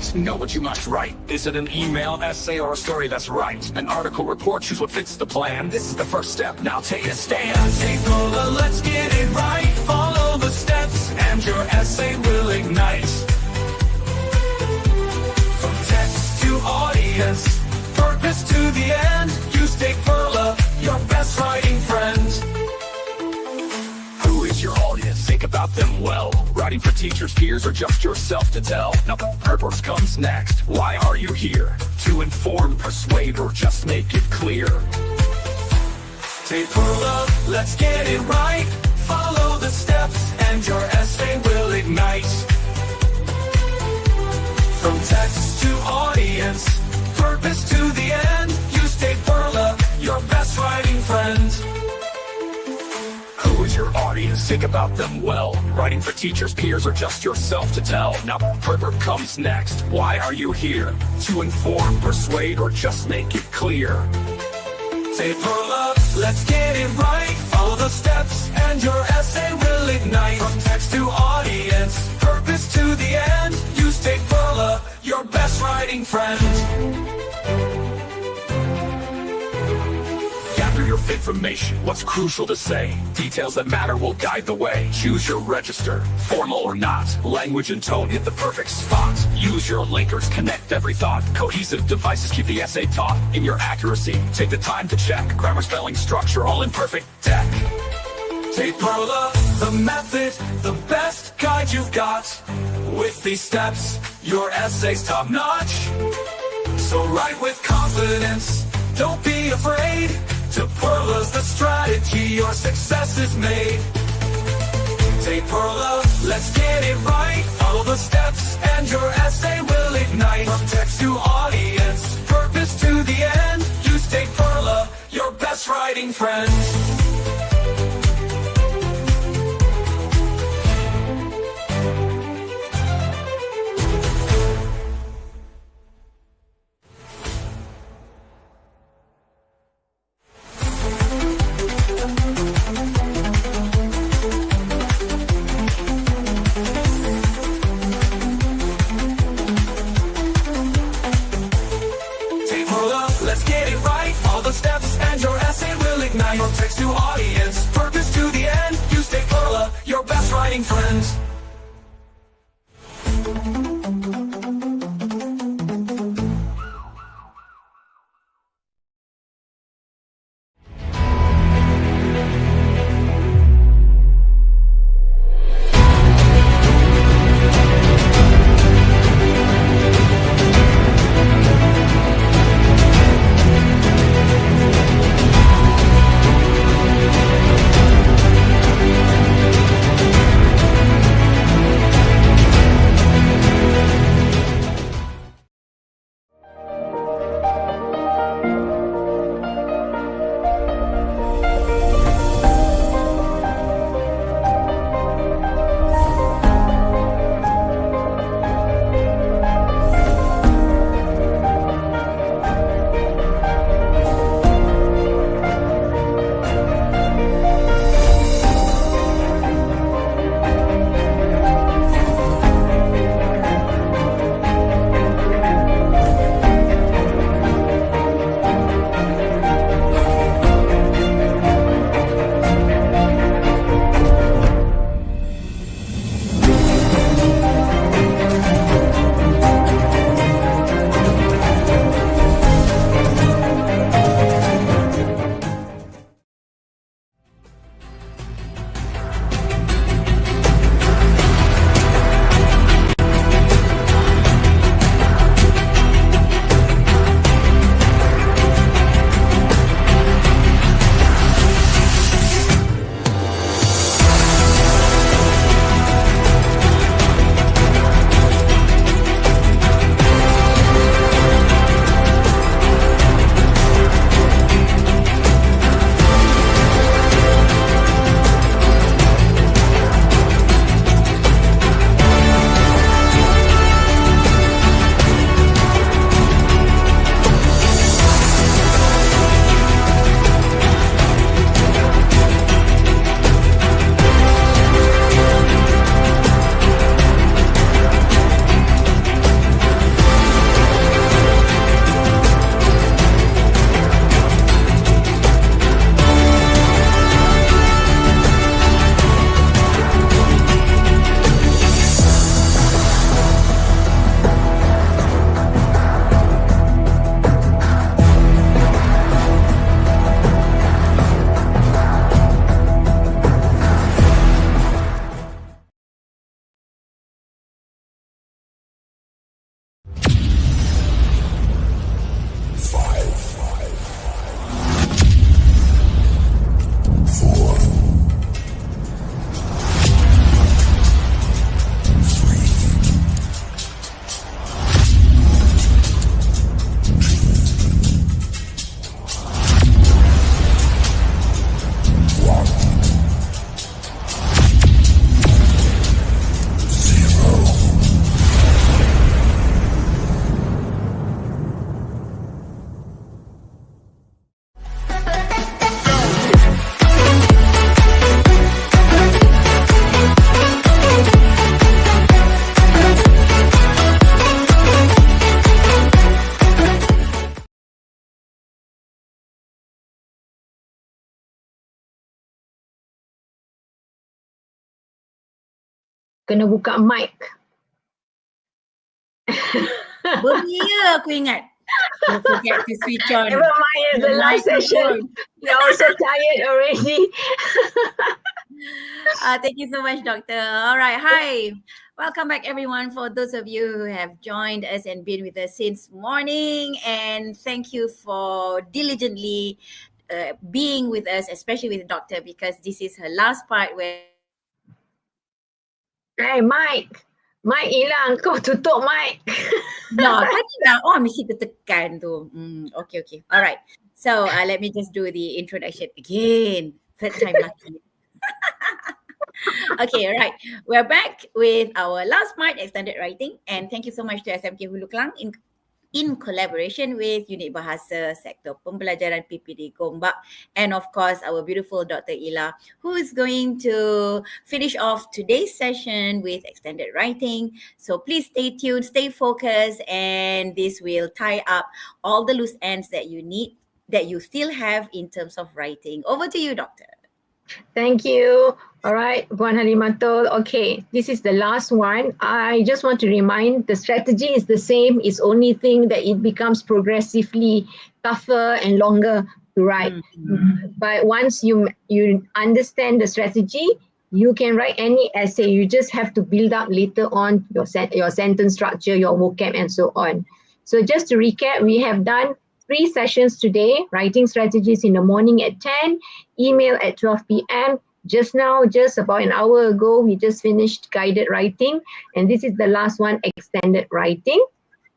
right. Know what you must write. Is it an email, essay, or a story that's right? An article, report, choose what fits the plan. This is the first step, now take a stand. TAPIRLA, let's get it right. Follow the steps and your essay will ignite. From text to audience, purpose to the end, use TAPIRLA, your best writing friend. Who is your audience? Think about them well. Writing for teachers, peers, or just yourself to tell. Now the purpose comes next. Why are you here? To inform, persuade, or just make it clear. TAPIRLA, let's get it right. Follow the steps and your essay will ignite. From text to audience, purpose to the end, use TAPIRLA, your best writing friend. Who is your audience? Think about them well. Writing for teachers, peers, or just yourself to tell. Now purpose comes next. Why are you here? To inform, persuade, or just make it clear. TAPIRLA, let's get it right. Follow the steps and your essay will ignite. From text to audience, purpose to the end, use TAPIRLA, your best writing friend. Gather your information, what's crucial to say. Details that matter will guide the way. Choose your register, formal or not. Language and tone hit the perfect spot. Use your linkers, connect every thought. Cohesive devices keep the essay taut. In your accuracy, take the time to check. Grammar, spelling, structure, all in perfect deck. TAPIRLA, the method, the best guide you've got. With these steps, your essay's top notch. So write with confidence, don't be afraid. TAPIRLA's the strategy, your success is made. TAPIRLA, let's get it right. Follow the steps and your essay will ignite. From text to audience, purpose to the end, use TAPIRLA, your best writing friend. Let's get it right. All the steps and your essay will ignite. From text to audience, purpose to the end, use TAPIRLA, your best writing friend. kena buka mic. Berbeza aku ingat. Don't forget to switch on. Never mind, it's the last session. You're also tired already. Thank you so much, Doctor. All right, hi. Welcome back, everyone, for those of you who have joined us and been with us since morning. And thank you for diligently being with us, especially with the Doctor, because this is her last part where... Hey, Mike. Mike hilang, kau tutup mic. No, tadi dah. Oh, mesti tertekan tu. Okay. All right. So let me just do the introduction again. Third time lucky. Okay, all right. We're back with our last part, extended writing. And thank you so much to SMK Hulu Klang in collaboration with Unit Bahasa Sektor Pembelajaran PPD Gombak, and of course our beautiful Dr. Ila, who is going to finish off today's session with extended writing. So please stay tuned, stay focused, and this will tie up all the loose ends that you need, that you still have in terms of writing. Over to you, Doctor. Thank you. All right, Puan Halimatul. Okay, this is the last one. I just want to remind the strategy is the same. It's only thing that it becomes progressively tougher and longer to write. But once you understand the strategy, you can write any essay. You just have to build up later on your sentence structure, your vocab, and so on. So just to recap, we have done 3 sessions today: writing strategies in the morning at 10, email at 12 p.m. Just now, just about an hour ago, we just finished guided writing, and this is the last one, extended writing.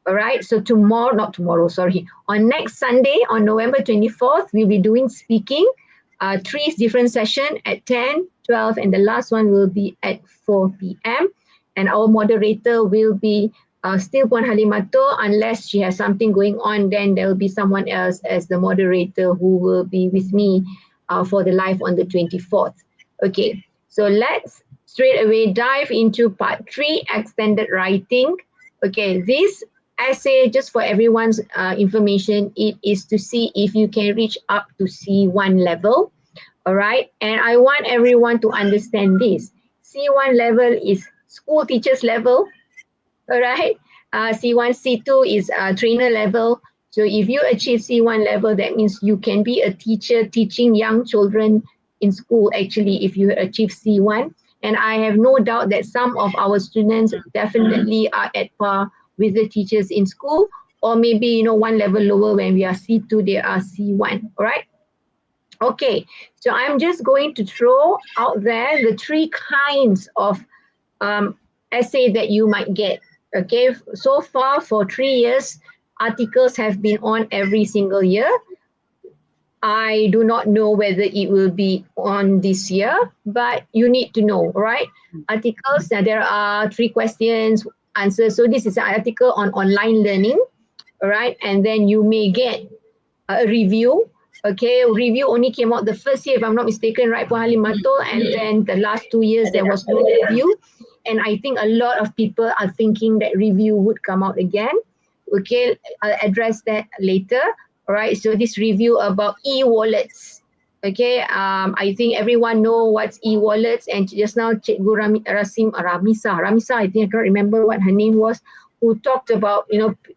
All right, so on next Sunday, on November 24th, we'll be doing speaking, 3 different sessions at 10, 12, and the last one will be at 4 p.m. And our moderator will be still Puan Halimatul. Unless she has something going on, then there will be someone else as the moderator who will be with me for the live on the 24th. Okay, so let's straight away dive into part 3, extended writing. Okay, this essay, just for everyone's information, it is to see if you can reach up to C1 level. All right, and I want everyone to understand this. C1 level is school teachers level. All right, C1, C2 is trainer level. So if you achieve C1 level, that means you can be a teacher teaching young children in school, actually, if you achieve C1. And I have no doubt that some of our students definitely are at par with the teachers in school, or maybe, one level lower. When we are C2, they are C1, all right? Okay, so I'm just going to throw out there the 3 kinds of essay that you might get. Okay, so far for 3 years, articles have been on every single year. I do not know whether it will be on this year, but you need to know, right? Articles, there are 3 questions, answers. So this is an article on online learning, all right? And then you may get a review. Okay, review only came out the first year, if I'm not mistaken, right, Puan Halimatul? And then the last 2 years, there was no review. And I think a lot of people are thinking that review would come out again. Okay, I'll address that later. All right, so this review about e-wallets. Okay, I think everyone know what's e-wallets. And just now, Cikgu Ramisa, I think I can't remember what her name was, who talked about,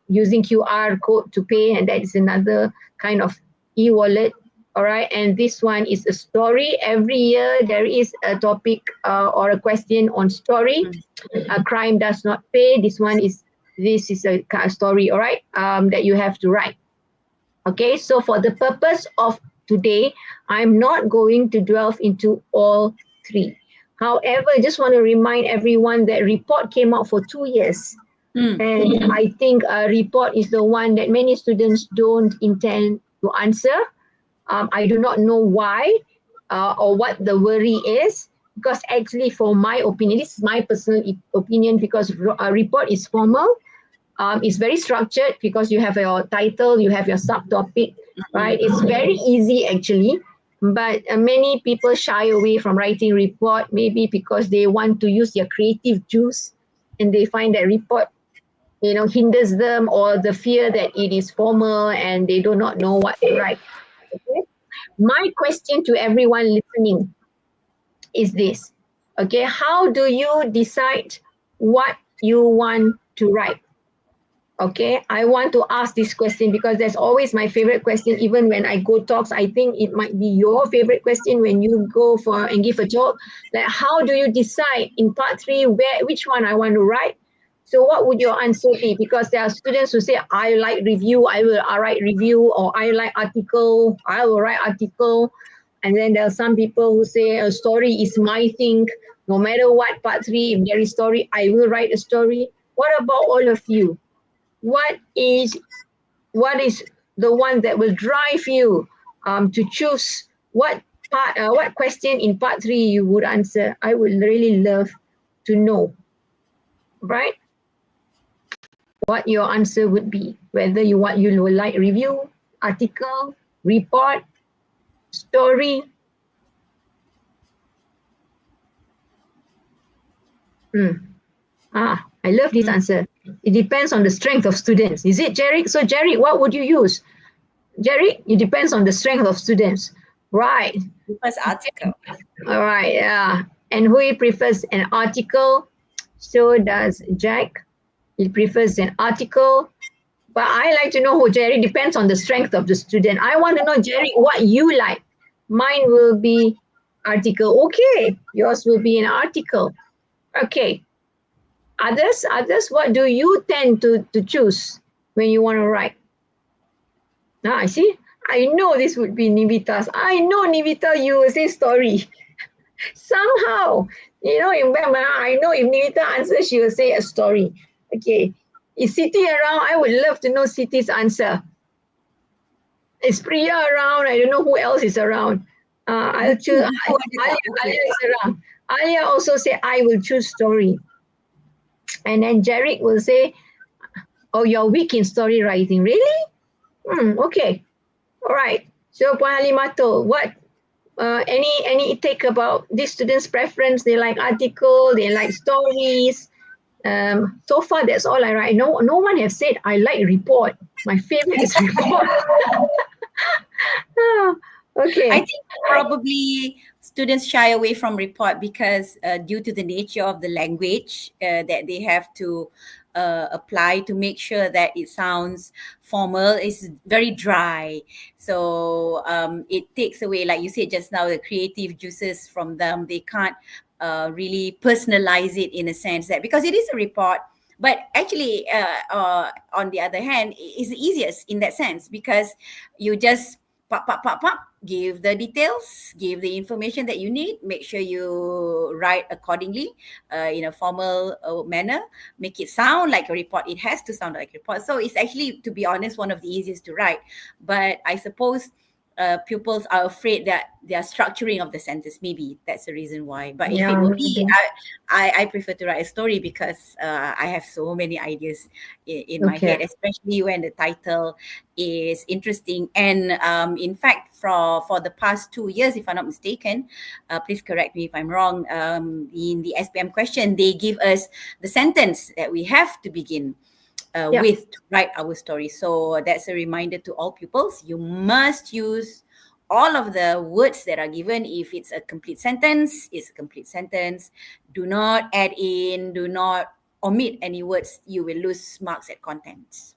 using QR code to pay. And that is another kind of e-wallet. All right, and this one is a story. Every year there is a topic or a question on story. A crime does not pay. This is a story, all right, that you have to write. Okay, so for the purpose of today, I'm not going to delve into all 3. However, I just want to remind everyone that report came out for 2 years. And I think a report is the one that many students don't intend to answer. I do not know why or what the worry is, because actually, for my opinion, this is my personal opinion, because a report is formal. It's very structured because you have your title, you have your subtopic, right? It's very easy actually, but many people shy away from writing report, maybe because they want to use their creative juice and they find that report hinders them, or the fear that it is formal and they do not know what to write. Okay? My question to everyone listening is this: Okay, how do you decide what you want to write? Okay, I want to ask this question because that's always my favorite question. Even when I go talks, I think it might be your favorite question when you go for and give a talk. Like, how do you decide in part 3 which one I want to write? So, what would your answer be? Because there are students who say, I like review, I write review, or I like article, I will write article. And then there are some people who say a story is my thing. No matter what part 3, if there is story, I will write a story. What about all of you? What is the one that will drive you to choose what question in part 3 you would answer? I would really love to know, right? What your answer would be, whether you will like review, article, report, story. I love this answer. It depends on the strength of students. Is it, Jerry? So, Jerry, what would you use? Jerry, it depends on the strength of students. Right. First article. All right. Yeah. And who prefers an article? So does Jack. He prefers an article. But I like to know who, Jerry. Depends on the strength of the student. I want to know, Jerry, what you like. Mine will be article. Okay. Yours will be an article. Okay. Others, what do you tend to choose when you want to write? I see. I know this would be Nivita's. I know, Nivita, you will say story. Somehow, I know if Nivita answers, she will say a story. Okay. Is Siti around? I would love to know Siti's answer. Is Priya around? I don't know who else is around. I'll choose. Alia is around. Alia also say, I will choose story. And then Jarek will say, oh, you're weak in story writing. Really? Okay. All right. So, Puan Halimatul, what any take about this student's preference? They like article, they like stories. So far, that's all I write. No one has said I like report. My favorite is report. Okay. I think probably students shy away from report because due to the nature of the language that they have to apply to make sure that it sounds formal, is very dry. So it takes away, like you said just now, the creative juices from them. They can't really personalize it in a sense that, because it is a report. But actually, on the other hand, it's the easiest in that sense because you just pop, give the details, give the information that you need, make sure you write accordingly in a formal manner, make it sound like a report. It has to sound like a report. So it's actually, to be honest, one of the easiest to write. But I suppose pupils are afraid that their structuring of the sentence, maybe that's the reason why. But if it would be, I prefer to write a story because I have so many ideas in my head, especially when the title is interesting. And in fact, for the past 2 years, if I'm not mistaken, please correct me if I'm wrong, in the SPM question, they give us the sentence that we have to begin with to write our story. So that's a reminder to all pupils. You must use all of the words that are given. If it's a complete sentence, it's a complete sentence. Do not add in, do not omit any words. You will lose marks at contents.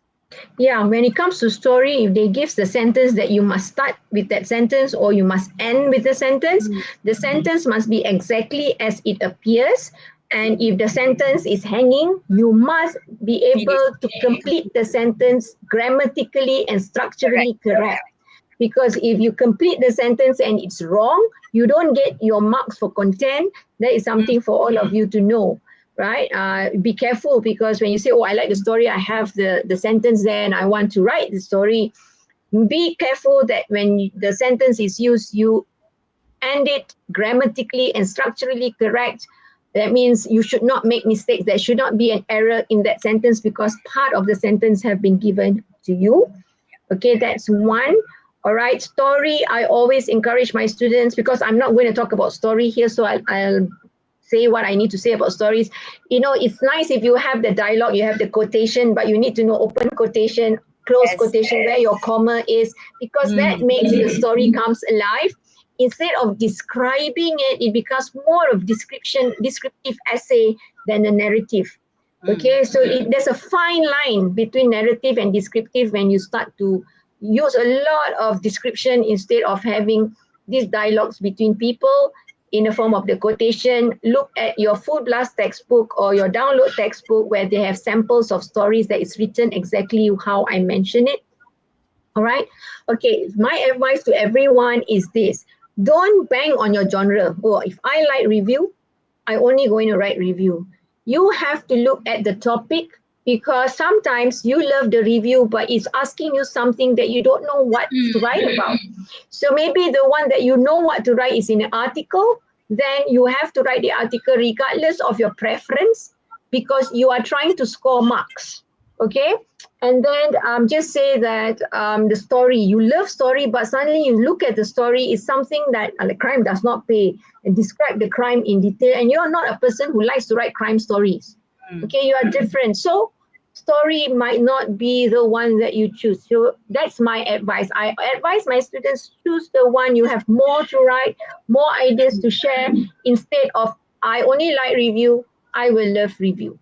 Yeah, when it comes to story, if they give the sentence that you must start with that sentence or you must end with the sentence, the sentence must be exactly as it appears. And if the sentence is hanging, you must be able to complete the sentence grammatically and structurally correct. Because if you complete the sentence and it's wrong, you don't get your marks for content. That is something for all of you to know, right? Be careful, because when you say, oh, I like the story, I have the sentence there and I want to write the story, be careful that when the sentence is used, you end it grammatically and structurally correct. That means you should not make mistakes. There should not be an error in that sentence because part of the sentence have been given to you. Okay, that's one. All right, story. I always encourage my students, because I'm not going to talk about story here, so I'll say what I need to say about stories. You know, it's nice if you have the dialogue, you have the quotation, but you need to know open quotation, close quotation, where your comma is, because that makes the story comes alive. instead of describing it, it becomes more of descriptive essay than a narrative. Okay, so there's a fine line between narrative and descriptive when you start to use a lot of description instead of having these dialogues between people in the form of the quotation. Look at your Full Blast textbook or your download textbook where they have samples of stories that is written exactly how I mentioned it. All right. Okay. My advice to everyone is this. Don't bang on your genre. Oh, if I like review, I only going to write review. You have to look at the topic, because sometimes you love the review, but it's asking you something that you don't know what to write about. So maybe the one that you know what to write is in an article, then you have to write the article regardless of your preference, because you are trying to score marks. Okay. And then just say that the story, you love story, but suddenly you look at the story is something that the crime does not pay, and describe the crime in detail. And you're not a person who likes to write crime stories. Okay, you are different. So story might not be the one that you choose. So that's my advice. I advise my students, choose the one you have more to write, more ideas to share, instead of I only like review, I will love review.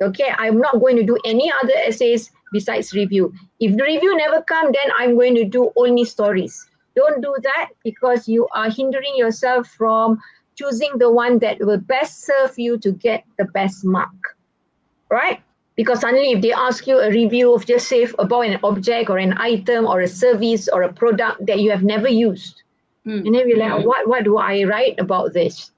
Okay, I'm not going to do any other essays besides review. If the review never come, then I'm going to do only stories. Don't do that, because you are hindering yourself from choosing the one that will best serve you to get the best mark, right? Because suddenly if they ask you a review of just say about an object or an item or a service or a product that you have never used, and then you're like, what do I write about this?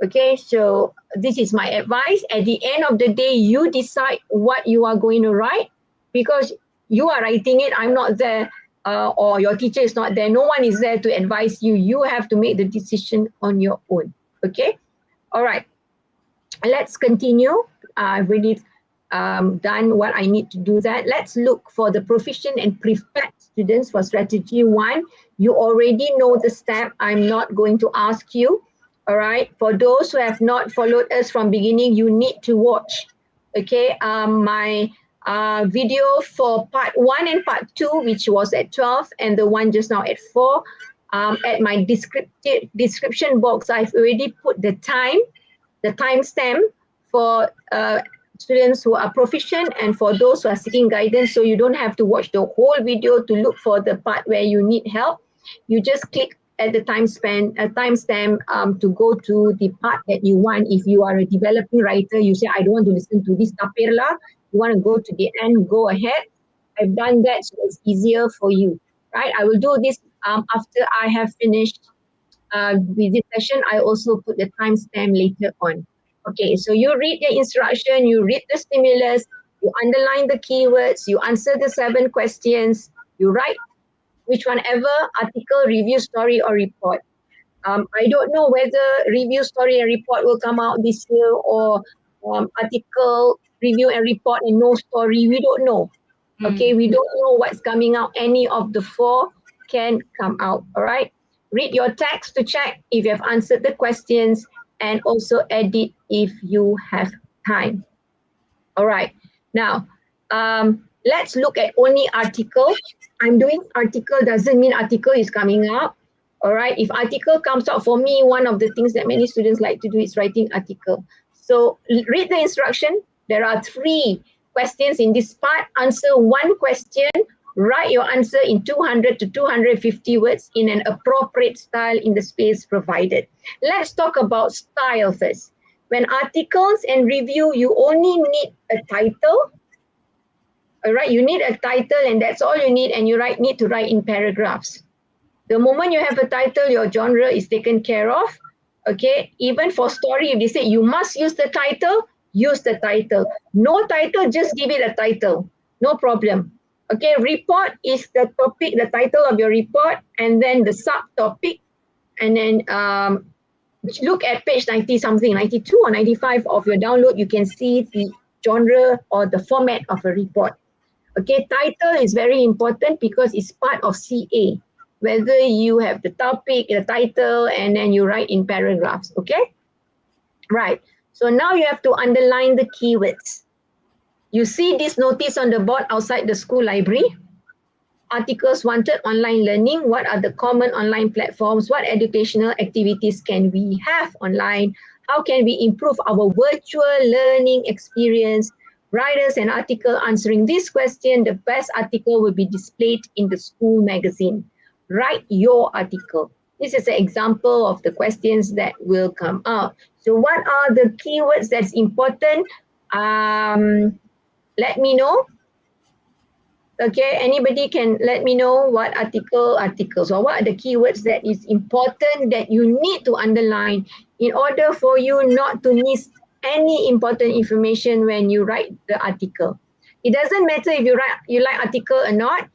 Okay, so this is my advice. At the end of the day, you decide what you are going to write, because you are writing it. I'm not there, or your teacher is not there. No one is there to advise you. You have to make the decision on your own. Okay, all right. Let's continue. I've already done what I need to do that. Let's look for the proficient and prepared students for strategy 1. You already know the step. I'm not going to ask you. All right. For those who have not followed us from beginning, you need to watch. Okay. My video for part 1 and part 2, which was at 12, and the one just now at 4. At my description box, I've already put the timestamp for students who are proficient and for those who are seeking guidance. So you don't have to watch the whole video to look for the part where you need help. You just click at the timestamp to go to the part that you want. If you are a developing writer, you say, I don't want to listen to this TAPIRLA. You want to go to the end, go ahead. I've done that, so it's easier for you, right? I will do this after I have finished with this session. I also put the timestamp later on. Okay, so you read the instruction, you read the stimulus, you underline the keywords, you answer the 7 questions, you write which one ever, article, review, story, or report. I don't know whether review, story, and report will come out this year, or article, review, and report, and no story. We don't know. Okay, we don't know what's coming out. Any of the 4 can come out. All right. Read your text to check if you have answered the questions, and also edit if you have time. All right. Now, let's look at only article. I'm doing article doesn't mean article is coming up. All right. If article comes out, for me, one of the things that many students like to do is writing article. So read the instruction. There are 3 questions in this part. Answer 1 question. Write your answer in 200 to 250 words in an appropriate style in the space provided. Let's talk about style first. When articles and review, you only need a title. All right, you need a title, and that's all you need, and you need to write in paragraphs. The moment you have a title, your genre is taken care of. Okay, even for story, if they say you must use the title, use the title. No title, just give it a title. No problem. Okay, report is the topic, the title of your report, and then the subtopic, and then look at page 90 something, 92 or 95 of your download. You can see the genre or the format of a report. Okay, title is very important because it's part of CA. Whether you have the topic, the title, and then you write in paragraphs. Okay, right. So now you have to underline the keywords. You see this notice on the board outside the school library? articles wanted online learning? What are the common online platforms? What educational activities can we have online? How can we improve our virtual learning experience? Writers an article answering this question. The best article will be displayed in the school magazine. Write your article. This is an example of the questions that will come out. So what are the keywords that's important? Let me know. Okay, anybody can let me know what articles or what are the keywords that is important that you need to underline in order for you not to miss any important information when you write the article. It doesn't matter if you like article or not.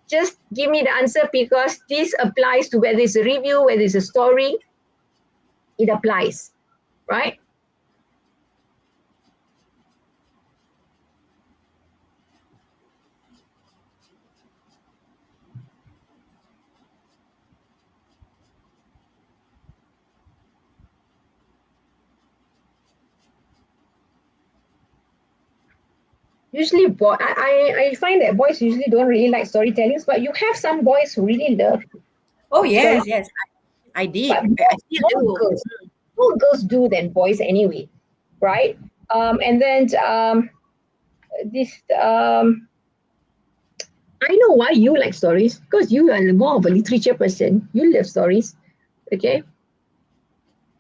Just give me the answer because this applies to whether it's a review, whether it's a story. It applies, right? Usually, I find that boys usually don't really like storytellings, but you have some boys who really love. Oh yes, yes, I did. But I still do. more girls do than boys anyway, right? And then this I know why you like stories because you are more of a literature person. You love stories, okay?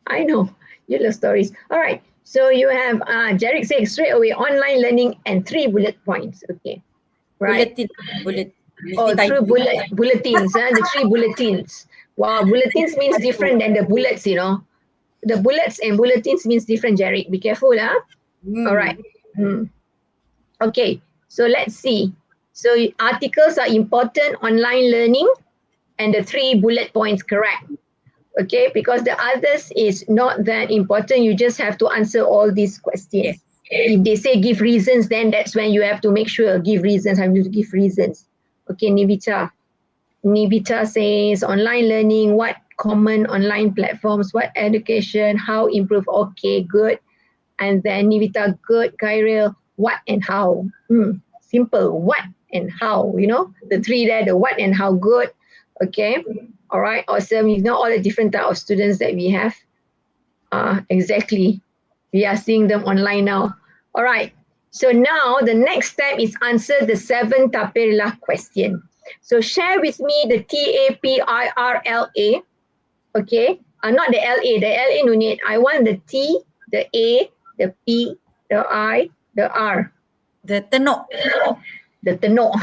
I know you love stories. All right. So you have Jarek saying straight away online learning and 3 bullet points. Okay. Right. Bullet. Oh, through bulletins, the 3 bulletins. Wow, bulletins means different than the bullets, you know. The bullets and bulletins means different, Jarek. Be careful, huh? All right. Okay, so let's see. So articles are important, online learning, and the 3 bullet points correct. Okay, because the others is not that important. You just have to answer all these questions. Yes. If they say give reasons, then that's when you have to make sure give reasons. I need to give reasons. Okay, Nivita. Nivita says online learning, what common online platforms, what education, how improve. Okay, good. And then Nivita, good. Kyril, what and how. Simple, what and how, you know, the 3 there, the what and how, good. Okay, all right, awesome. You know all the different type of students that we have. Exactly. We are seeing them online now. All right. So now the next step is answer the 7 TAPIRLA question. So share with me the TAPIRLA. Okay. Not the LA. The LA no need. I want the T, the A, the P, the I, the R. The tenok. The tenok.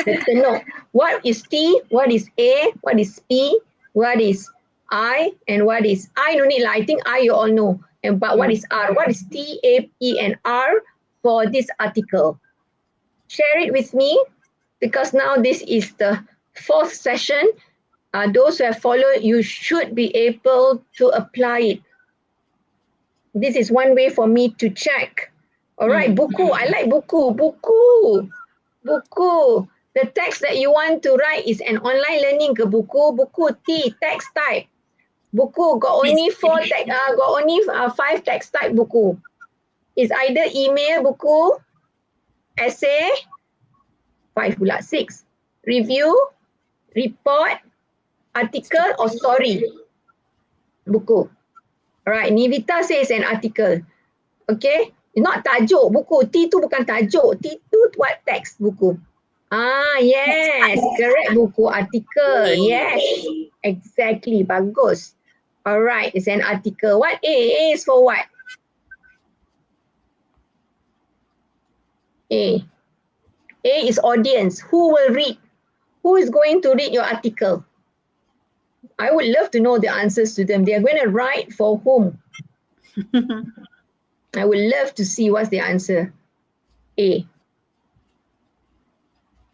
The tenok. What is T? What is A? What is P? What is I? And what is I? No need. I think I you all know. But what is R? What is T, A, P, and R for this article? Share it with me because now this is the 4th session. Those who have followed, you should be able to apply it. This is one way for me to check. All right, buku. I like buku. Buku. Buku. The text that you want to write is an online learning ke buku. Buku T, text type. Buku got only 4 text, got only 5 text type buku. It's either email buku, essay, 5 pula, 6. Review, report, article or story. Buku. Alright, Nivita says an article. Okay, not tajuk buku. T tu bukan tajuk. T tu what text buku. Yes, correct buku article. Yes, exactly. Bagus. Alright, it's an article. What A? A is for what? A. A is audience. Who will read? Who is going to read your article? I would love to know the answers to them. They are going to write for whom? I would love to see what's the answer. A.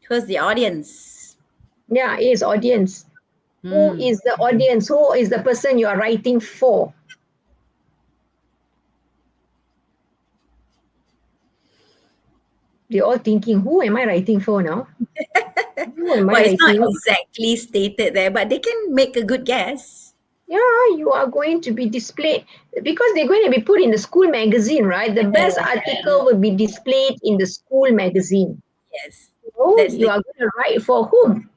Who's the audience? Yeah, A is audience. Who is the audience? Who is the person you are writing for? They're all thinking, who am I writing for now? Who am I Well, it's not writing? exactly stated there, but they can make a good guess. Yeah, you are going to be displayed because they're going to be put in the school magazine, right? The best article will be displayed in the school magazine. Yes. Oh, That's you the are going to write for whom?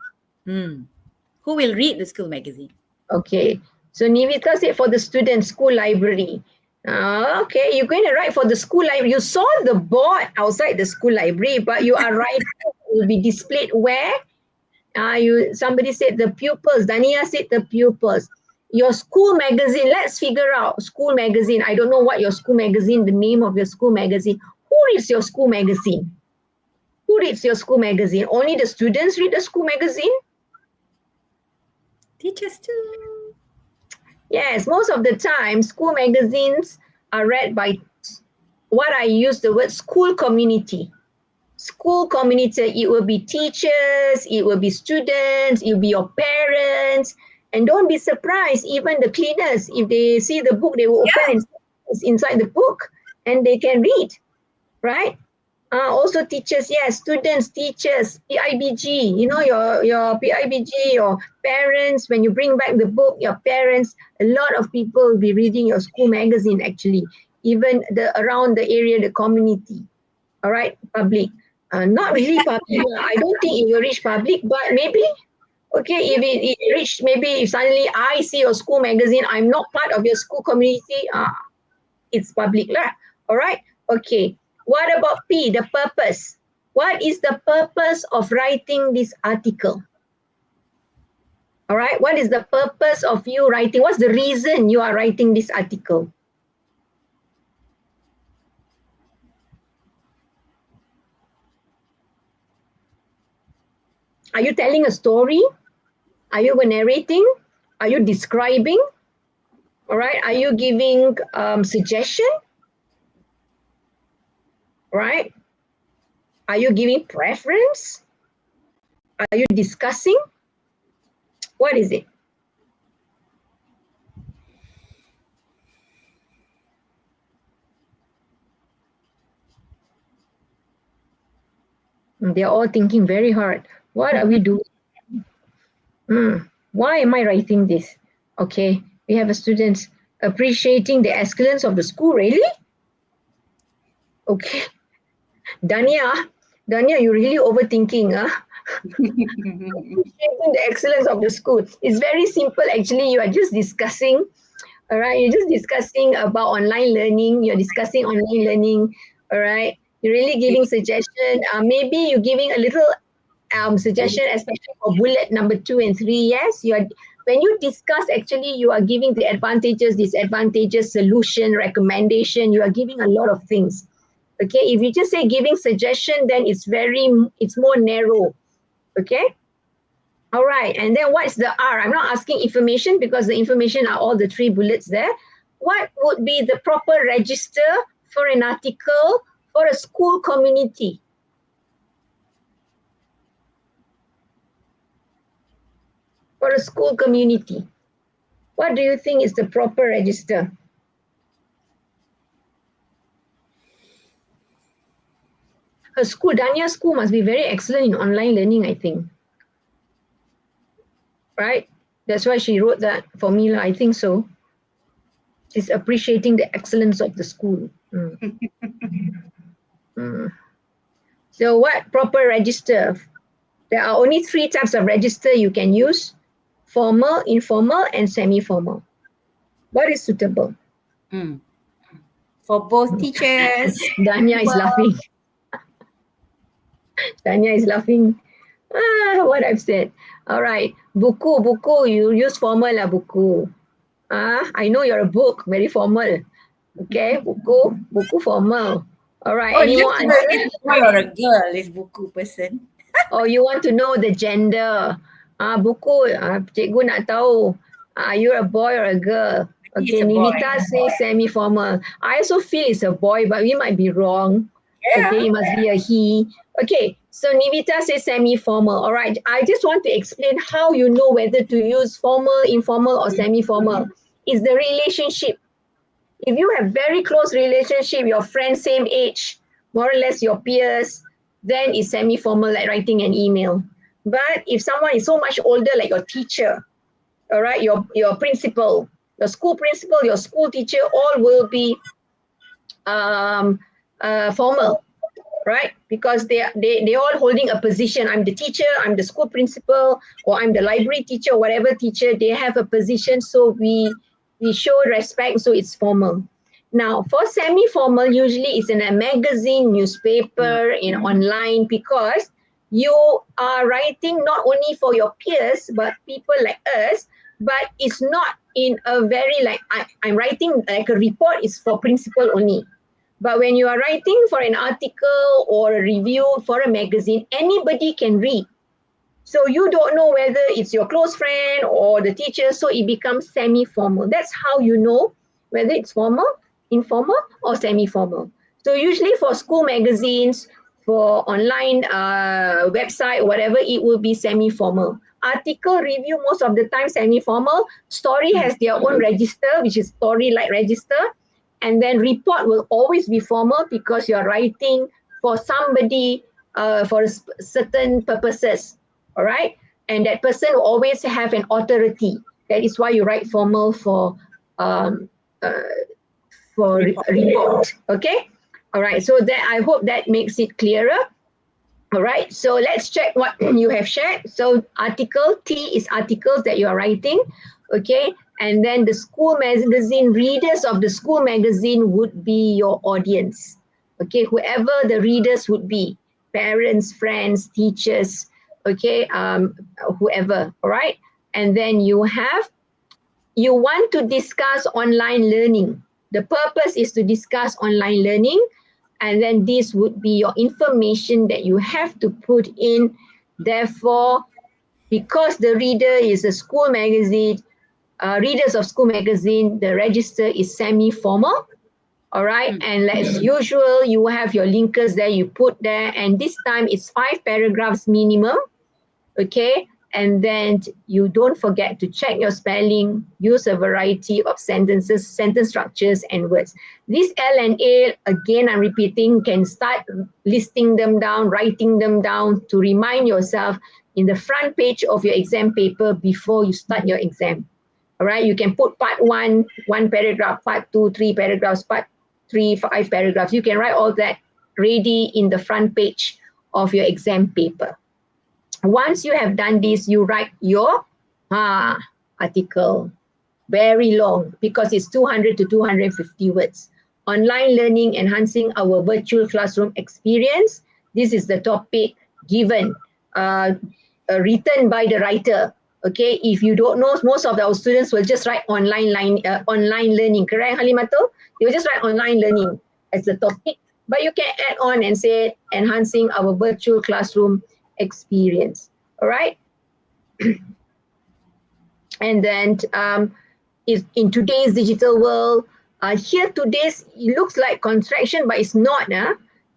who will read the school magazine? Okay. So Nivita said for the student school library. Okay, you're going to write for the school library. You saw the board outside the school library, but you are right. It will be displayed where? Somebody said the pupils. Dania said the pupils. Your school magazine. Let's figure out school magazine. I don't know what your school magazine, the name of your school magazine. Who reads your school magazine? Who reads your school magazine? Only the students read the school magazine? Teachers too. Yes, most of the time, school magazines are read by what I use the word school community. School community, it will be teachers, it will be students, it will be your parents. And don't be surprised, even the cleaners, if they see the book, they will open and see what's inside the book and they can read, right? Also teachers, yes, students, teachers, PIBG, you know, your PIBG, your parents, when you bring back the book, your parents, a lot of people will be reading your school magazine actually, even around the area, the community, all right, public. Not really public, I don't think it will reach public, but maybe, okay, if it reach, maybe if suddenly I see your school magazine, I'm not part of your school community, it's public lah. All right. Okay. What about P, the purpose? What is the purpose of writing this article? All right. What is the purpose of you writing? What's the reason you are writing this article? Are you telling a story? Are you narrating? Are you describing? All right. Are you giving suggestion? Right? Are you giving preference? Are you discussing? What is it? They're all thinking very hard. What are we doing? Why am I writing this? Okay, we have a student appreciating the excellence of the school. Really? Okay. Dania, you're really overthinking. Appreciating the excellence of the school. It's very simple actually. You are just discussing, all right? You're just discussing about online learning. You're discussing online learning, all right? You're really giving suggestion. Maybe you're giving a little suggestion, especially for bullet number 2 and 3. Yes, you are. When you discuss, actually, you are giving the advantages, disadvantages, solution, recommendation. You are giving a lot of things. Okay, if you just say giving suggestion, then it's more narrow. Okay. All right, and then what's the R? I'm not asking information because the information are all the 3 bullets there. What would be the proper register for an article for a school community? For a school community. What do you think is the proper register? Her school, Dania's school must be very excellent in online learning, I think. Right? That's why she wrote that for me, I think so. She's appreciating the excellence of the school. So what proper register? There are only 3 types of register you can use: formal, informal, and semi-formal. What is suitable? For both teachers. Dania is laughing. Dania is laughing. What I've said. All right. Buku, you use formal lah, buku. I know you're a book, very formal. Okay, buku formal. All right. Any more answers? Boy or a girl is buku person. Oh, you want to know the gender? Buku, cikgu nak tahu. Are you a boy or a girl? Okay, Nivita says semi-formal. I also feel it's a boy, but we might be wrong. Yeah. Okay, it must be a he. Okay, so Nivita says semi-formal. All right, I just want to explain how you know whether to use formal, informal, or semi-formal. It's the relationship. If you have very close relationship, your friends same age, more or less your peers, then it's semi-formal, like writing an email. But if someone is so much older, like your teacher, all right, your principal, your school principal, your school teacher, all will be formal. right? Because they all holding a position. I'm the teacher, I'm the school principal, or I'm the library teacher, or whatever teacher. They have a position, so we show respect. So it's formal. Now, for semi-formal, usually it's in a magazine, newspaper, in online, because you are writing not only for your peers, but people like us, but it's not in a very like, I'm writing like a report is for principal only. But when you are writing for an article or a review for a magazine, anybody can read. So you don't know whether it's your close friend or the teacher, so it becomes semi-formal. That's how you know whether it's formal, informal, or semi-formal. So usually for school magazines, for online website, whatever, it will be semi-formal. Article review, most of the time semi-formal. Story has their own register, which is story like register. And then report will always be formal because you're writing for somebody for certain purposes. All right. And that person will always have an authority. That is why you write formal um, uh, for report. Okay. All right. So that I hope that makes it clearer. All right. So let's check what you have shared. So article T is articles that you are writing. Okay. And then the school magazine, readers of the school magazine would be your audience. Okay. Whoever the readers would be, parents, friends, teachers, okay, whoever. All right. And then you want to discuss online learning. The purpose is to discuss online learning. And then this would be your information that you have to put in. Therefore, because the reader is a school magazine, readers of school magazine, the register is semi-formal. All right. And as usual, you have your linkers there, you put there. And this time it's 5 paragraphs minimum. Okay. And then you don't forget to check your spelling, use a variety of sentences, sentence structures, and words. This L and A, again, I'm repeating, can start listing them down, writing them down to remind yourself in the front page of your exam paper before you start your exam. All right, you can put part 1, 1 paragraph, part 2, 3 paragraphs, part 3, 5 paragraphs. You can write all that ready in the front page of your exam paper. Once you have done this, you write your article. Very long because it's 200 to 250 words. Online learning, enhancing our virtual classroom experience. This is the topic given, written by the writer. Okay, if you don't know, most of our students will just write online learning. Correct, Halimato? They will just write online learning as the topic. But you can add on and say enhancing our virtual classroom experience. All right. And then is in today's digital world, here today's it looks like contraction, but it's not.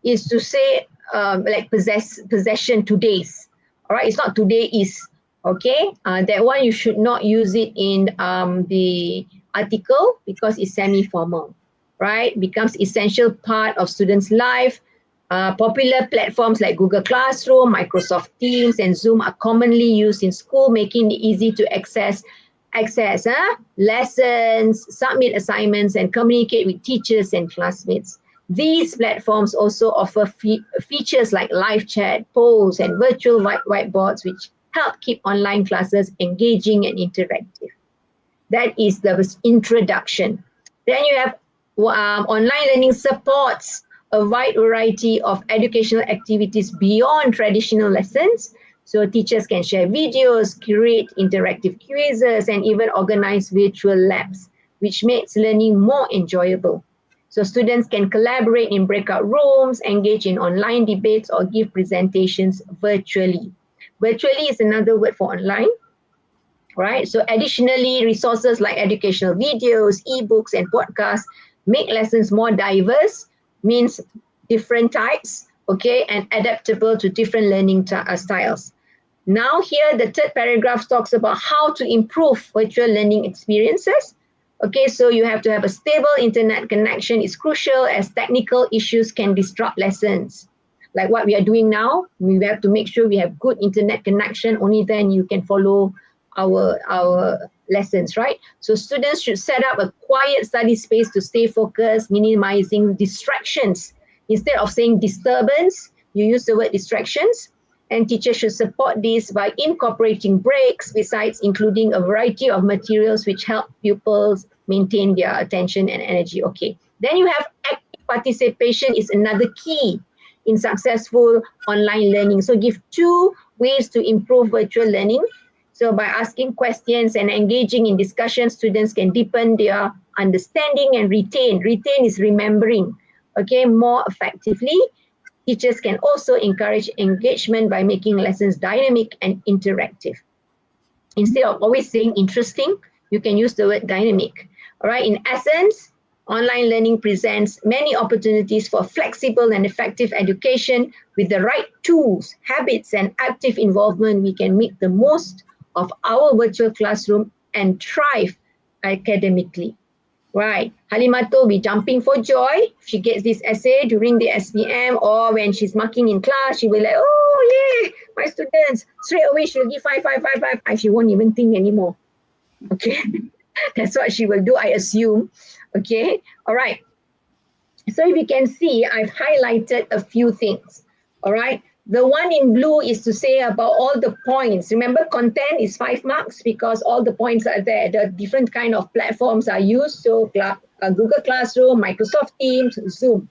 Is to say like possession today's. All right, it's not today is. Okay, that one you should not use it in the article because it's semi-formal. Right, becomes essential part of students' life. Popular platforms like Google Classroom, Microsoft Teams, and Zoom are commonly used in school, making it easy to access lessons, submit assignments, and communicate with teachers and classmates. These platforms also offer features like live chat, polls, and virtual whiteboards, which help keep online classes engaging and interactive. That is the introduction. Then you have online learning supports a wide variety of educational activities beyond traditional lessons. So teachers can share videos, create interactive quizzes, and even organize virtual labs, which makes learning more enjoyable. So students can collaborate in breakout rooms, engage in online debates, or give presentations virtually. Virtually is another word for online. Right? So additionally, resources like educational videos, ebooks, and podcasts make lessons more diverse, means different types, okay, and adaptable to different learning styles. Now here, the third paragraph talks about how to improve virtual learning experiences. Okay, so you have to have a stable internet connection. It's crucial as technical issues can disrupt lessons. Like what we are doing now, we have to make sure we have good internet connection. Only then you can follow our lessons, right? So students should set up a quiet study space to stay focused, minimizing distractions Instead of saying disturbance, you use the word distractions. And teachers should support this by incorporating breaks, besides including a variety of materials which help pupils maintain their attention and energy. Okay. Then you have active participation is another key in successful online learning. So give 2 ways to improve virtual learning. So by asking questions and engaging in discussion, students can deepen their understanding and retain. Retain is remembering, okay, more effectively. Teachers can also encourage engagement by making lessons dynamic and interactive. Instead of always saying interesting, you can use the word dynamic. All right, in essence, online learning presents many opportunities for flexible and effective education. With the right tools, habits, and active involvement, we can make the most of our virtual classroom and thrive academically. Right. Halimato will be jumping for joy. She gets this essay during the SPM, or when she's marking in class, she will like, oh, yeah, my students. Straight away, she'll give 5, 5, 5, 5, 5. She won't even think anymore. Okay. That's what she will do, I assume. Okay. All right. So if you can see, I've highlighted a few things. All right. The one in blue is to say about all the points. Remember, content is 5 marks because all the points are there. The different kind of platforms are used. So Google Classroom, Microsoft Teams, Zoom.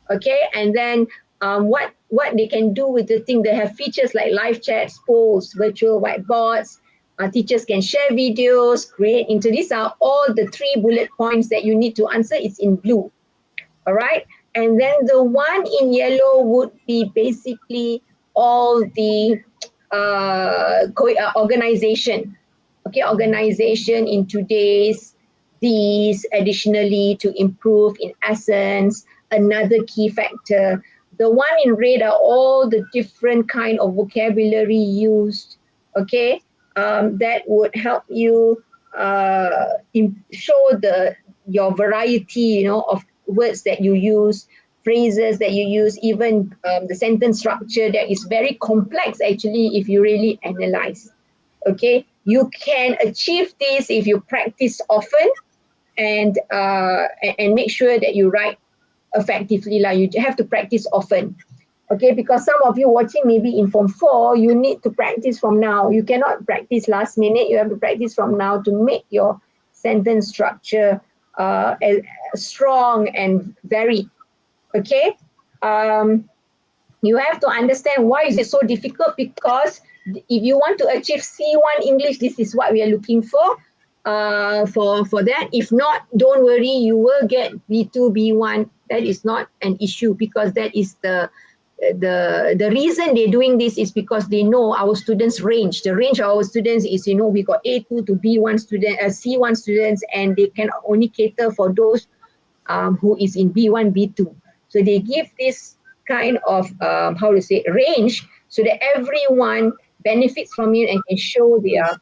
Okay, and then what they can do with the thing, they have features like live chats, polls, virtual whiteboards. Teachers can share videos, create into these are all the 3 bullet points that you need to answer. It's in blue. All right. And then the one in yellow would be basically all the organization. Okay, organization in today's these additionally to improve in essence, another key factor. The one in red are all the different kind of vocabulary used. Okay, that would help you show your variety, of words that you use, phrases that you use, even the sentence structure that is very complex actually if you really analyze. Okay, you can achieve this if you practice often and make sure that you write effectively. You have to practice often. Okay, because some of you watching maybe in Form 4, you need to practice from now. You cannot practice last minute. You have to practice from now to make your sentence structure strong and varied. Okay, you have to understand why is it so difficult, because if you want to achieve C1 English, this is what we are looking for that. If not, don't worry, you will get B2, B1. That is not an issue, because that is the reason they're doing this is because they know our students' range. The range of our students is, we got A2 to B1 student, C1 students, and they can only cater for those who is in B1, B2. So they give this kind of range so that everyone benefits from it and can show their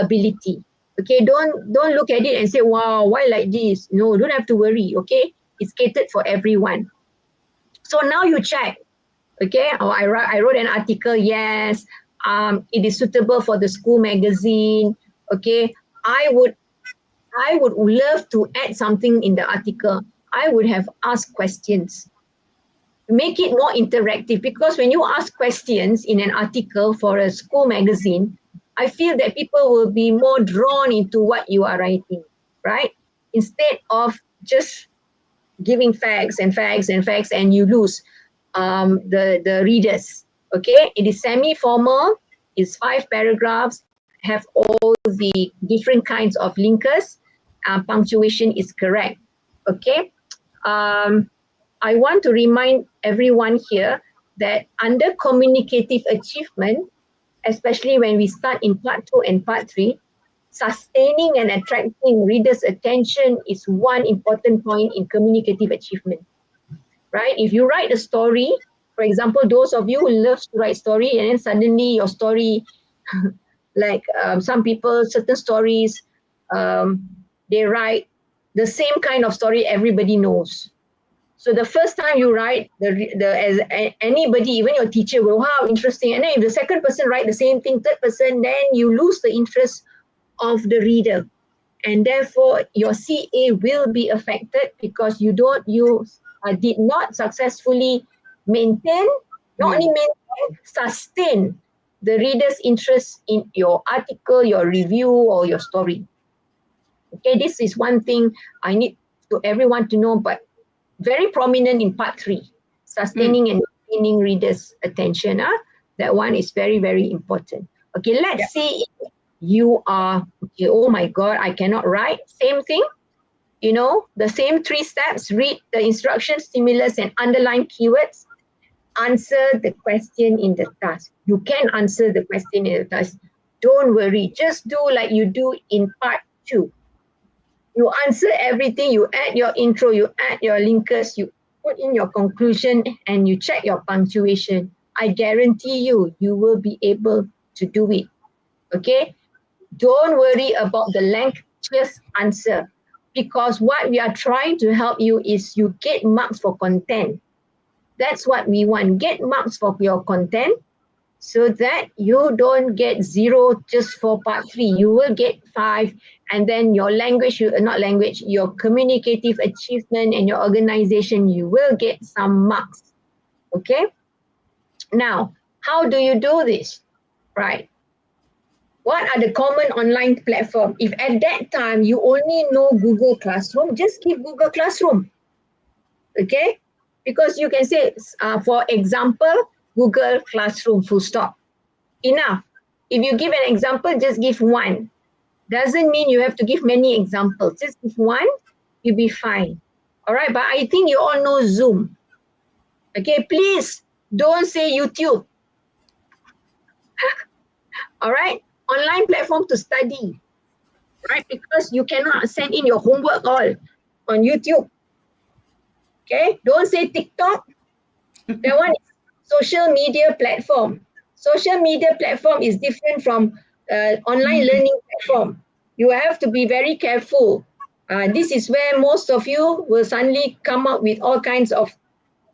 ability. Okay, don't look at it and say, wow, why like this? No, don't have to worry. Okay, it's catered for everyone. So now you check. Okay, I wrote an article. Yes, it is suitable for the school magazine. Okay, I would love to add something in the article. I would have asked questions. Make it more interactive, because when you ask questions in an article for a school magazine, I feel that people will be more drawn into what you are writing, right? Instead of just giving facts and facts and facts, and you lose the readers. Okay, it is semi-formal, it's 5 paragraphs, have all the different kinds of linkers, punctuation is correct. Okay, I want to remind everyone here that under communicative achievement, especially when we start in part 2 and part 3, sustaining and attracting readers' attention is one important point in communicative achievement, right? If you write a story, for example, those of you who love to write story, and then suddenly your story, like some people, certain stories, they write the same kind of story everybody knows. So the first time you write, as anybody, even your teacher will, wow, interesting. And then if the second person write the same thing, third person, then you lose the interest of the reader. And therefore, your CA will be affected because you don't use did not successfully maintain, not only maintain, sustain the reader's interest in your article, your review, or your story. Okay, this is one thing I need to everyone to know, but very prominent in part 3, sustaining and maintaining readers' attention. That one is very, very important. Okay, let's see if you are, okay, oh my God, I cannot write. Same thing, you know, the same 3 steps, read the instructions, stimulus, and underline keywords. Answer the question in the task. You can answer the question in the task. Don't worry, just do like you do in part 2. You answer everything, you add your intro, you add your linkers, you put in your conclusion, and you check your punctuation. I guarantee you, you will be able to do it. Okay? Don't worry about the length, just answer. Because what we are trying to help you is you get marks for content. That's what we want. Get marks for your content so that you don't get 0 just for part 3. You will get 5, and then your language, your communicative achievement and your organization, you will get some marks. Okay? Now, how do you do this? Right? What are the common online platforms? If at that time you only know Google Classroom, just give Google Classroom. Okay? Because you can say, for example, Google Classroom, full stop. Enough. If you give an example, just give one. Doesn't mean you have to give many examples. Just give one, you'll be fine. All right, but I think you all know Zoom. Okay, please don't say YouTube. All right, online platform to study. Right, because you cannot send in your homework all on YouTube. Okay, don't say TikTok. That one is social media platform. Social media platform is different from online learning platform. You have to be very careful. This is where most of you will suddenly come up with all kinds of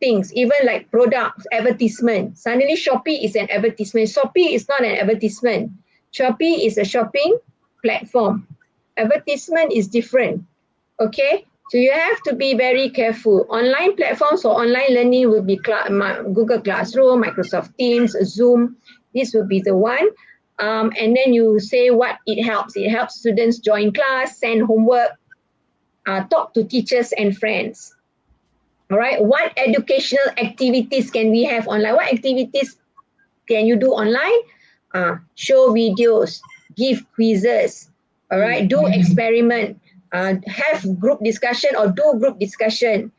things, even like products, advertisement. Suddenly Shopee is an advertisement. Shopee is not an advertisement. Shopee is a shopping platform. Advertisement is different. Okay, so you have to be very careful. Online platforms for online learning will be Google Classroom, Microsoft Teams, Zoom. This will be the one. And then you say what it helps. It helps students join class, send homework, talk to teachers and friends. All right, what educational activities can we have online? What activities can you do online? Show videos, give quizzes, all right, do experiment, have group discussion or do group discussion,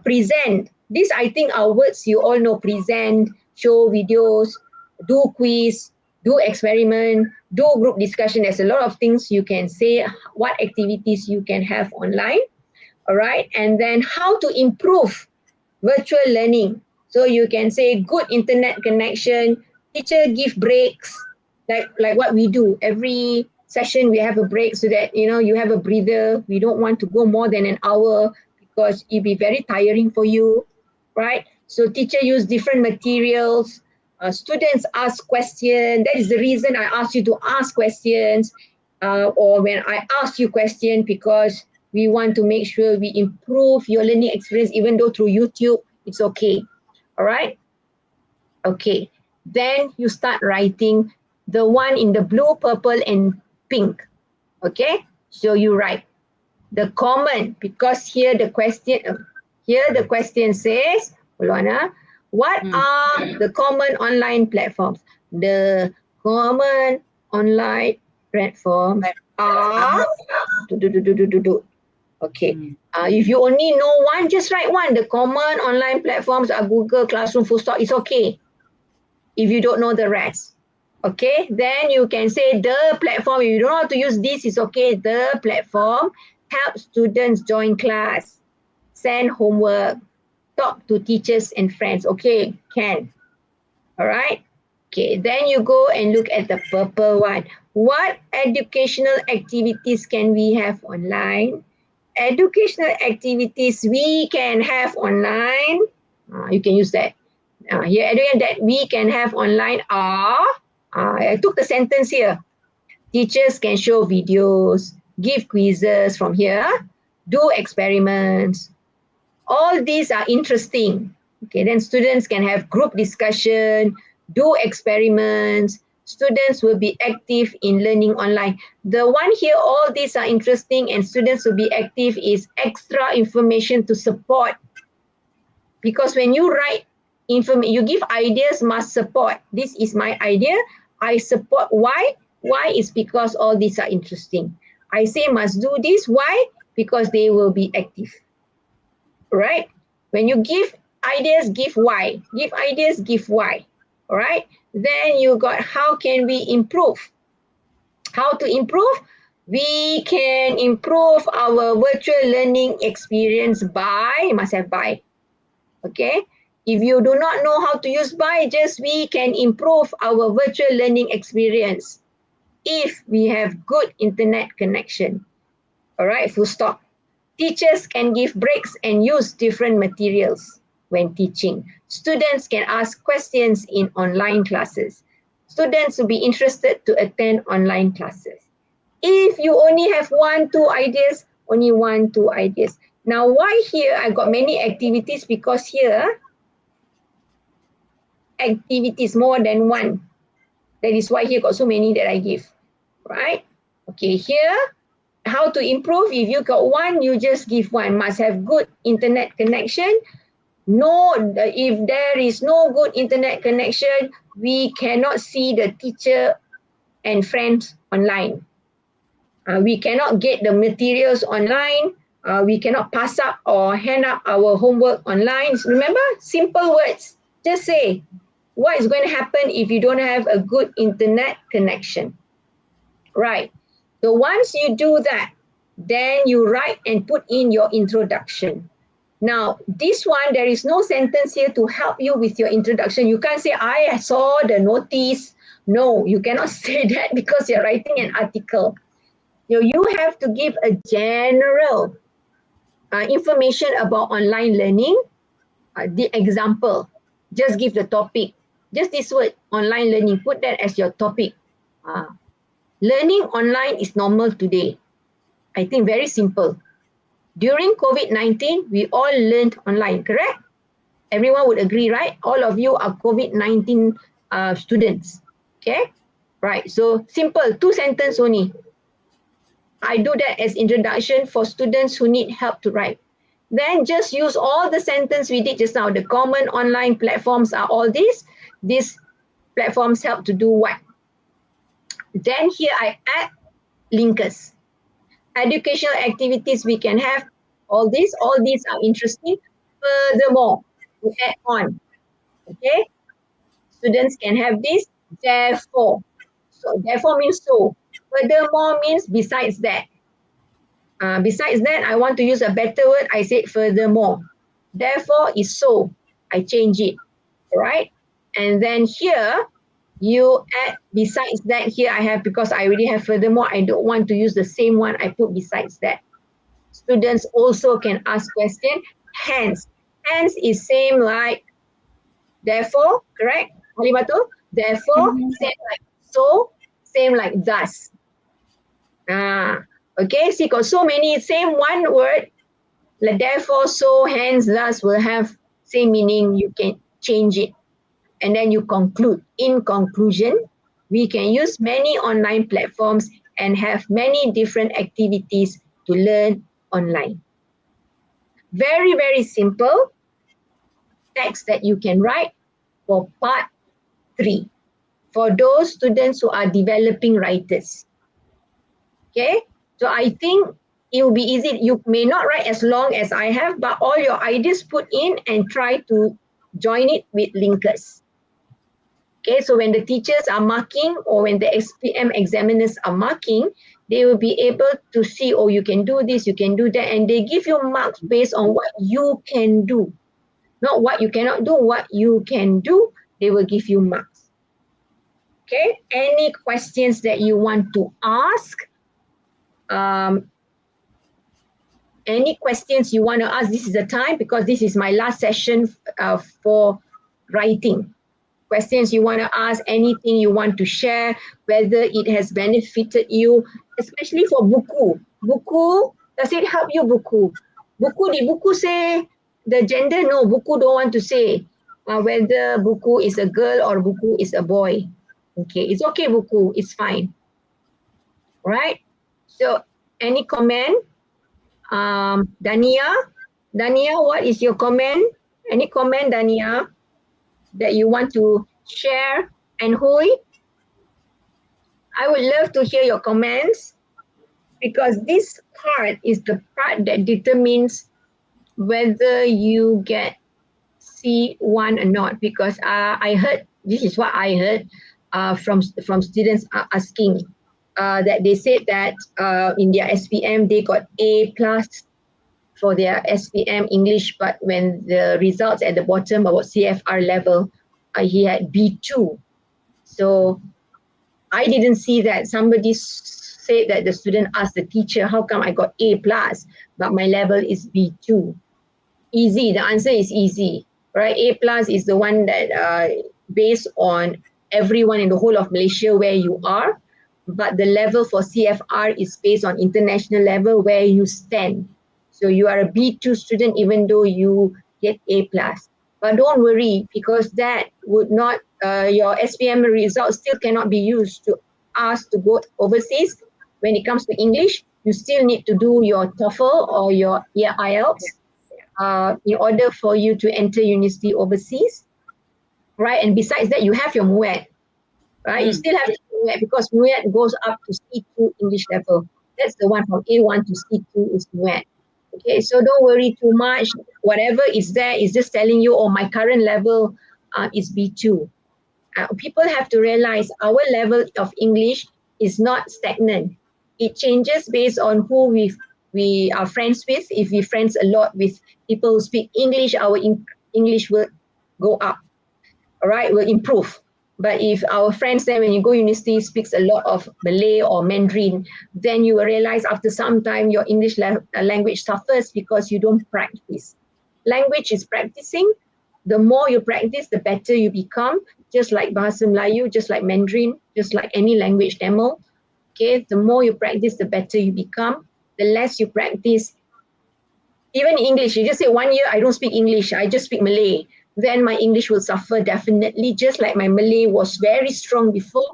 present. These I think are words you all know: present, show videos, do quiz, do experiment, do group discussion. There's a lot of things you can say, what activities you can have online, all right, and then how to improve virtual learning. So you can say good internet connection, teacher give breaks, like what we do. Every session we have a break so that, you know, you have a breather. We don't want to go more than an hour because it'll be very tiring for you, right? So teacher use different materials. Students ask questions. That is the reason I ask you to ask questions, or when I ask you questions, because we want to make sure we improve your learning experience, even though through YouTube, it's okay. All right? Okay. Then you start writing the one in the blue, purple, and pink. Okay? So you write the common, because here the question says, hold on, what are the common online platforms? The common online platforms are okay. If you only know one, just write one. The common online platforms are Google Classroom, full stop. It's okay if you don't know the rest. Okay, then you can say the platform. If you don't know how to use this, it's okay. The platform helps students join class, send homework, talk to teachers and friends. Okay, can. All right. Okay, then you go and look at the purple one. What educational activities can we have online? Educational activities we can have online. You can use that. Here, again, that we can have online are, I took the sentence here. Teachers can show videos, give quizzes from here, do experiments, all these are interesting. Okay, then students can have group discussion, do experiments. Students will be active in learning online. The one here, all these are interesting and students will be active is extra information to support. Because when you write information, you give ideas must support. This is my idea. I support why? Why is because all these are interesting. I say must do this. Why? Because they will be active. Right? When you give ideas, give why. Give ideas, give why. All right? Then you got how can we improve? How to improve? We can improve our virtual learning experience by, must have by. Okay? If you do not know how to use by, just we can improve our virtual learning experience if we have good internet connection. All right, full stop. Teachers can give breaks and use different materials when teaching. Students can ask questions in online classes. Students will be interested to attend online classes. If you only have 1-2 ideas, only 1-2 ideas. Now, why here I got many activities? Because here, activities more than one. That is why here got so many that I give, right? Okay, here, how to improve? If you got one, you just give one. Must have good internet connection. No, if there is no good internet connection, we cannot see the teacher and friends online. We cannot get the materials online. We cannot pass up or hand up our homework online. Remember, simple words. Just say, what is going to happen if you don't have a good internet connection? Right. So once you do that, then you write and put in your introduction. Now, this one, there is no sentence here to help you with your introduction. You can't say, I saw the notice. No, you cannot say that because you're writing an article. You have to give a general information about online learning. The example, just give the topic. Just this word, online learning, put that as your topic. Learning online is normal today. I think very simple. During COVID-19, we all learned online, correct? Everyone would agree, right? All of you are COVID-19 students, okay? Right, so simple, 2 sentences only. I do that as introduction for students who need help to write. Then just use all the sentence we did just now. The common online platforms are all these. These platforms help to do what? Then here I add linkers. Educational activities we can have. All these are interesting. Furthermore, we add on. Okay? Students can have this. Therefore. So therefore means so. Furthermore means besides that. Besides that, I want to use a better word. I said furthermore. Therefore is so. I change it. All right? And then here, you add besides that. Here I have, because I already have furthermore, I don't want to use the same one. I put besides that. Students also can ask question. Hence. Hence is same like therefore, correct? Halimatu? Therefore, same like so, same like thus. Okay, see, got so many, same one word, like therefore, so, hence, thus will have same meaning. You can change it. And then you conclude. In conclusion, we can use many online platforms and have many different activities to learn online. Very, very simple text that you can write for part 3. For those students who are developing writers. Okay, so I think it will be easy. You may not write as long as I have, but all your ideas put in and try to join it with linkers. Okay, so when the teachers are marking or when the SPM examiners are marking, they will be able to see, oh, you can do this, you can do that, and they give you marks based on what you can do. Not what you cannot do, what you can do, they will give you marks. Okay, any questions that you want to ask? Any questions you want to ask? This is the time, because this is my last session for writing. Questions you want to ask, anything you want to share, whether it has benefited you, especially for buku. Buku, does it help you buku? Buku di buku say The gender, no, buku don't want to say whether buku is a girl or buku is a boy. Okay, it's okay, buku, it's fine. Right? So, any comment? Dania, what is your comment? Any comment, Dania, that you want to share? And Hui, I would love to hear your comments because this part is the part that determines whether you get C1 or not. Because I heard, this is what I heard from students asking that they said that in their SPM they got A plus for their SPM English, but when the results at the bottom about CFR level, he had B2. So I didn't see that. Somebody said that the student asked the teacher, how come I got A plus, but my level is B2? Easy, the answer is easy, right? A plus is the one that based on everyone in the whole of Malaysia where you are, but the level for CFR is based on international level where you stand. So you are a B2 student even though you get A plus. But don't worry, because that would not, your SPM results still cannot be used to ask to go overseas. When it comes to English, you still need to do your TOEFL or your IELTS in order for you to enter university overseas, right? And besides that, you have your MUET, right? You still have MUET because MUET goes up to C2 English level. That's the one from A1 to C2 is MUET. Okay, so don't worry too much. Whatever is there is just telling you, oh, my current level is B2. People have to realize our level of English is not stagnant. It changes based on who we are friends with. If we friends a lot with people who speak English, our English will go up, all right, will improve. But if our friends then when you go university speaks a lot of Malay or Mandarin, then you will realize after some time your English language suffers because you don't practice. Language is practicing. The more you practice, the better you become. Just like Bahasa Melayu, just like Mandarin, just like any language demo. Okay, the more you practice, the better you become. The less you practice, even English, you just say 1 year, I don't speak English, I just speak Malay. Then my English will suffer definitely, just like my Malay was very strong before.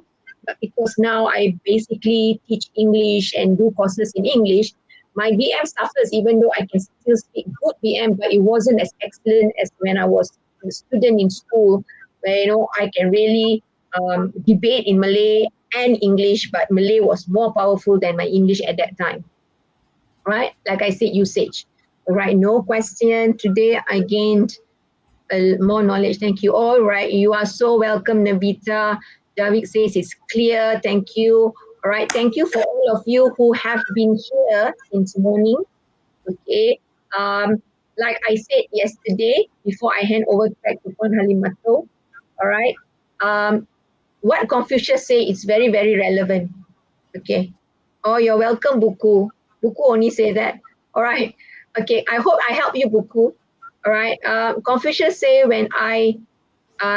But because now I basically teach English and do courses in English, my BM suffers even though I can still speak good BM, but it wasn't as excellent as when I was a student in school, where I can really debate in Malay and English, but Malay was more powerful than my English at that time. Right? Like I said, usage. All right, no question. Today I gained more knowledge. Thank you. All right, you are so welcome, Navita. Javik says it's clear. Thank you. All right, thank you for all of you who have been here since morning. Okay. Like I said yesterday, before I hand over back to Puan Halimato, all right, what Confucius say is very, very relevant. Okay. Oh, you're welcome, Buku. Buku only say that. All right. Okay. I hope I help you, Buku. All right. Confucius say, when I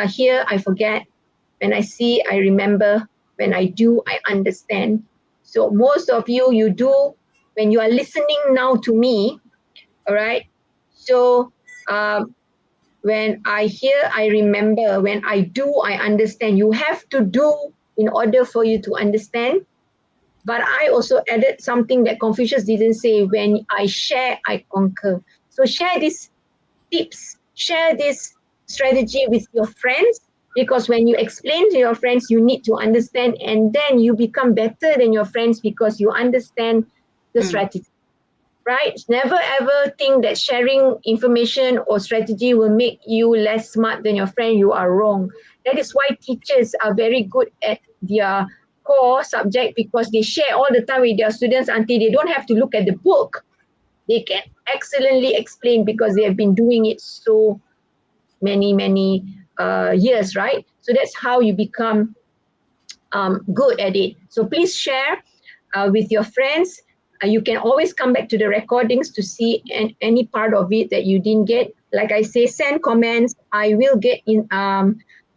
hear, I forget. When I see, I remember. When I do, I understand. So most of you, you do when you are listening now to me. All right. So when I hear, I remember. When I do, I understand. You have to do in order for you to understand. But I also added something that Confucius didn't say. When I share, I conquer. So share these tips, share this strategy with your friends, because when you explain to your friends, you need to understand, and then you become better than your friends because you understand the strategy. Right? Never ever think that sharing information or strategy will make you less smart than your friend. You are wrong. That is why teachers are very good at their core subject, because they share all the time with their students until they don't have to look at the book. They can excellently explain because they have been doing it so many years, right? So that's how you become good at it. So please share with your friends. You can always come back to the recordings to see any part of it that you didn't get. Like I say, send comments. I will get in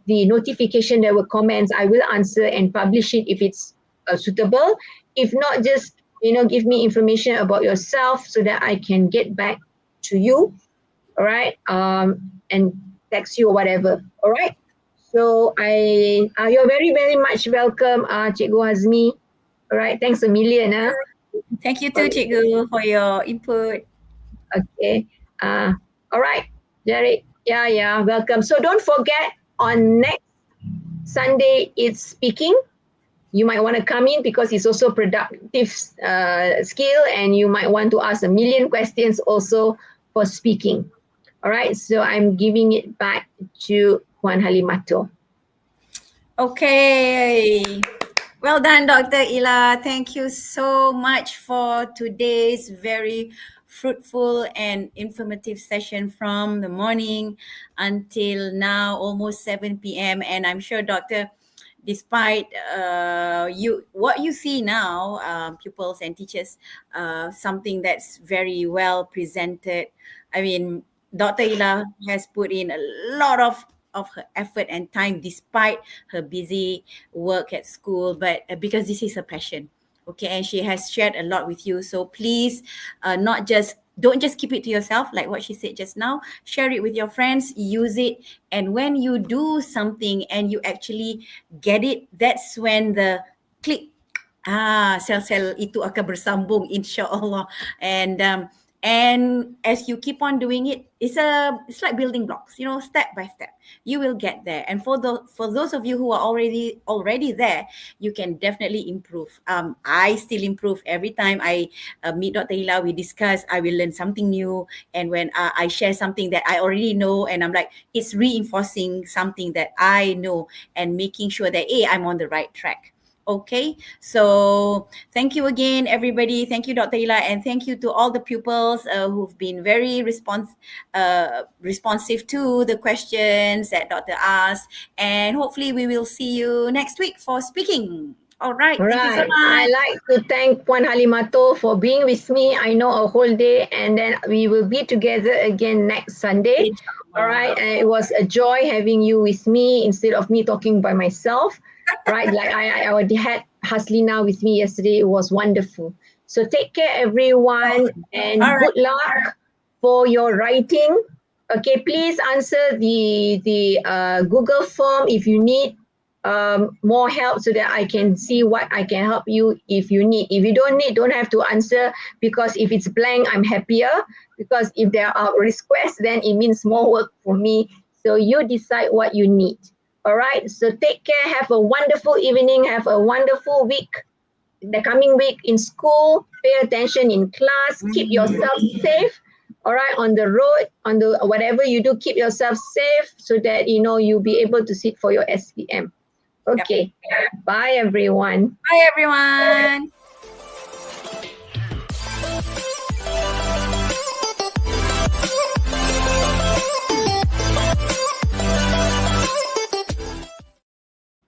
the notification there were comments. I will answer and publish it if it's suitable. If not, just give me information about yourself so that I can get back to you. all right, and text you or whatever, all right. So you're very, very much welcome, Cikgu Azmi. All right, thanks a million. Thank you too, Cikgu, for your input. Okay. All right, Jerry. Yeah, welcome. So don't forget on next Sunday it's speaking. You might want to come in because it's also productive skill, and you might want to ask a million questions also for speaking. All right, so I'm giving it back to Juan Halimato. Okay. Well done, Dr. Ila. Thank you so much for today's very fruitful and informative session from the morning until now, almost 7 p.m. And I'm sure, Doctor, despite what you see now, pupils and teachers, something that's very well presented. I mean, Dr. Ila has put in a lot of her effort and time despite her busy work at school, but because this is her passion, okay, and she has shared a lot with you. So please, don't just keep it to yourself, like what she said just now. Share it with your friends, use it, and when you do something and you actually get it, that's when the click, sel-sel itu akan bersambung, insya-Allah. And as you keep on doing it, it's like building blocks, step by step. You will get there. And for those of you who are already there, you can definitely improve. I still improve every time I meet Dr. Ila. We discuss. I will learn something new. And when I share something that I already know, and I'm like, it's reinforcing something that I know and making sure that I'm on the right track. Okay, so thank you again, everybody. Thank you, Dr. Ila, and thank you to all the pupils who've been very responsive to the questions that Dr. asked. And hopefully we will see you next week for speaking. All right, thank you so much. I like to thank Puan Halimato for being with me. I know a whole day, and then we will be together again next Sunday. All right, and it was a joy having you with me instead of me talking by myself. Right, like I already had Haslina with me yesterday. It was wonderful. So take care, everyone, and good luck for your writing. Okay, please answer the Google form if you need more help, so that I can see what I can help you if you need. If you don't need, don't have to answer, because if it's blank, I'm happier, because if there are requests, then it means more work for me. So you decide what you need. All right, so take care, have a wonderful evening, have a wonderful week, the coming week in school. Pay attention in class, keep yourself safe. All right, on the road, on the whatever you do, keep yourself safe, so that you'll be able to sit for your SPM. Okay, Bye everyone. Bye everyone.